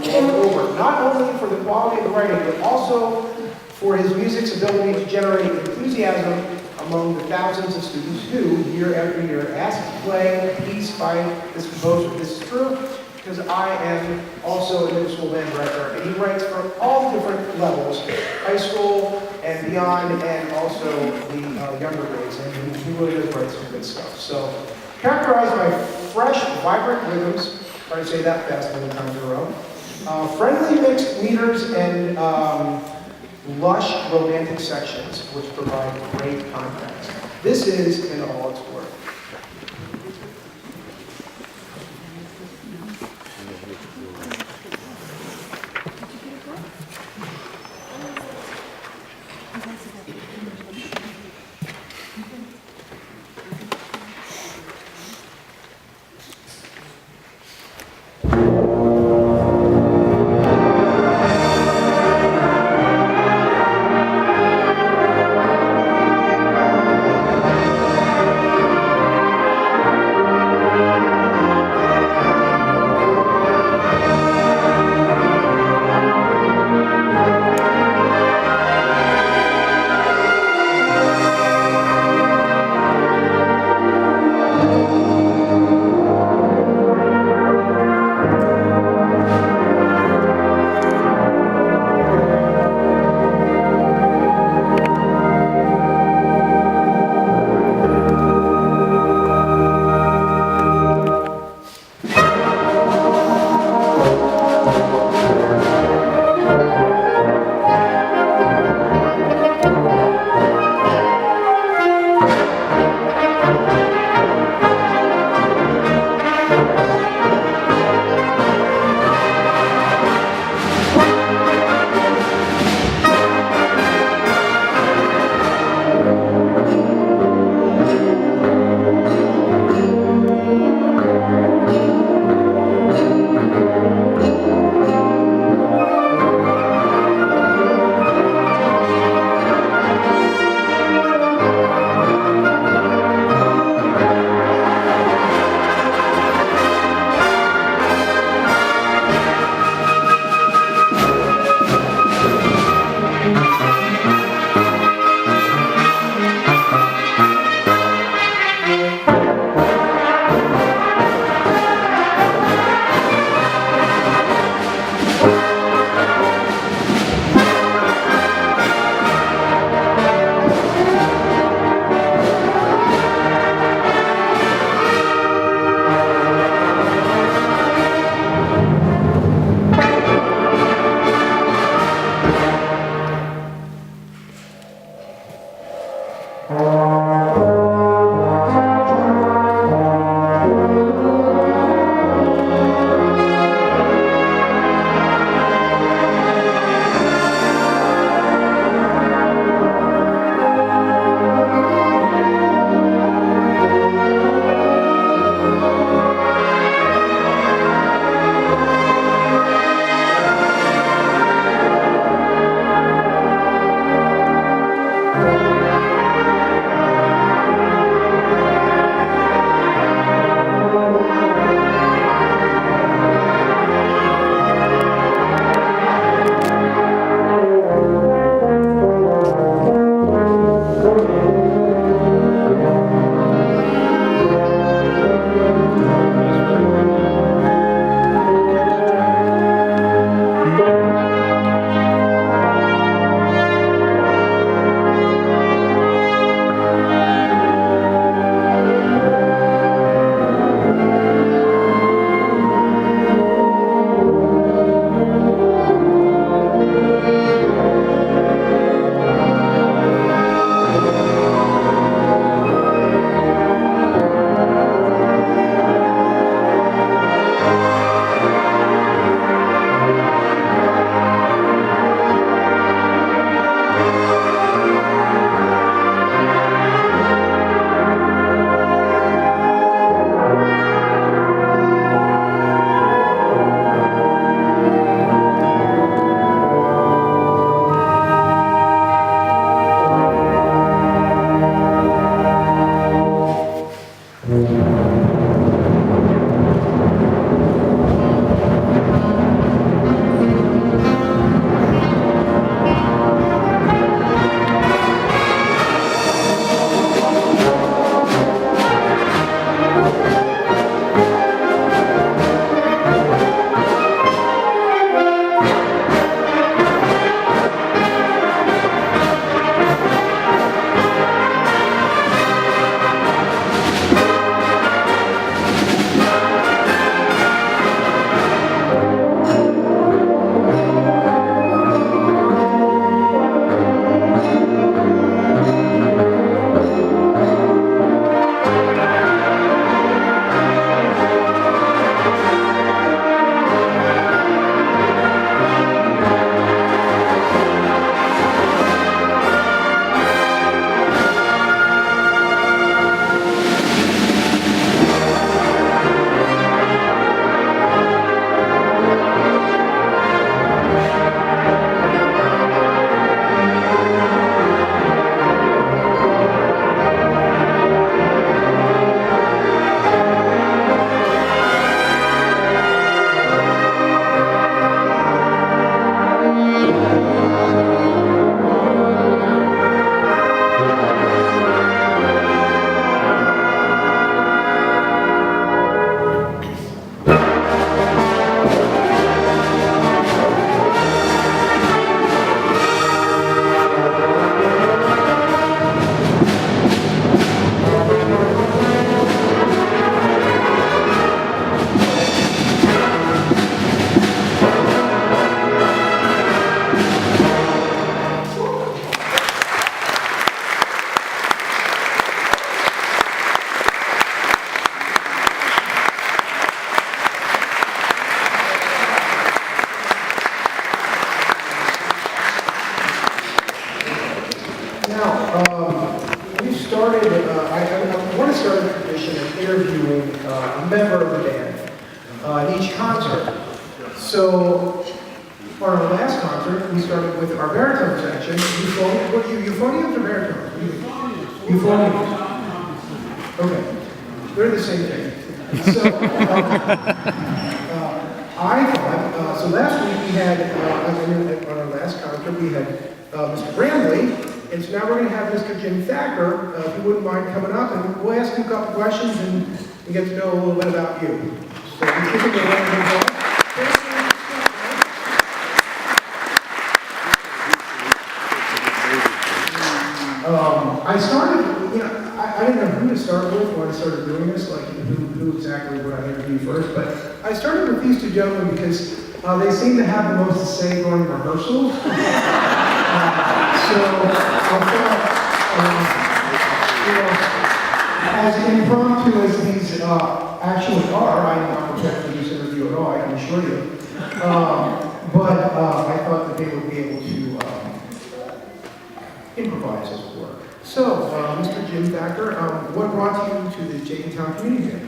the world over, not only for the quality of the writing, but also for his music's ability to generate enthusiasm among the thousands of students who, year after year, ask to play a piece by this composer. This is true because I am also a middle school band director, and he writes for all different levels, high school and beyond, and also the younger grades, and he really does write some good stuff. So, characterized by fresh, vibrant rhythms, try to say that fast many times in a row, friendly mixed meters, and lush romantic sections, which provide great contrast. This is in all its glory. member of the band in each concert. So, for our last concert, we started with our baritone section. Euphoniums or baritones? Euphoniums. Okay, they're the same thing. So, I thought, so last week we had, on our last concert, we had Mr. Bramley, and so now we're going to have Mr. Jim Thacker, if you wouldn't mind coming up, and we'll ask you a couple questions and get to know a little bit about you. So, we give him a round of applause. I started, I didn't know who to start with when I started doing this, like who exactly would I interview first, but I started with these two gentlemen because they seem to have the most to say during rehearsals. So I thought, as impromptu as these actually are, I'm not prepared for this interview at all, I can assure you. But I thought that they would be able to improvise, as it were. So, Mr. Jim Thacker, what brought you to the Jenkintown Community Band?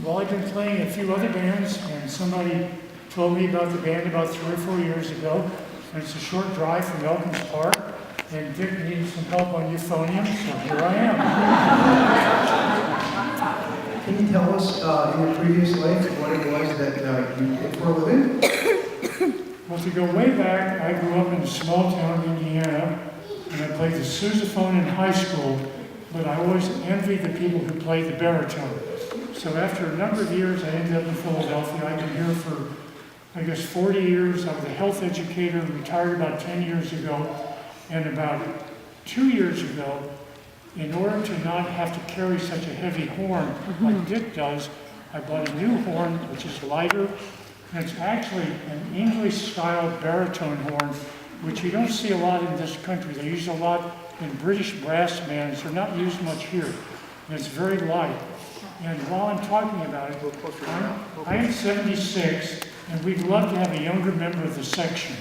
Well, I've been playing in a few other bands, and somebody told me about the band about 3 or 4 years ago. And it's a short drive from Elkins Park, and Dick needed some help on euphonium, so here I am. Can you tell us in your previous life what it was that you did for a living? Well, to go way back, I grew up in a small town in Indiana, and I played the sousaphone in high school, but I always envied the people who played the baritone. So after a number of years, I ended up in Philadelphia. I've been here for, I guess, 40 years. I was a health educator, retired about 10 years ago, and about 2 years ago, in order to not have to carry such a heavy horn like Dick does, I bought a new horn, which is lighter, and it's actually an English-style baritone horn, which you don't see a lot in this country. They use a lot in British brass bands. They're not used much here. And it's very light. And while I'm talking about it, I am 76, and we'd love to have a younger member of the section.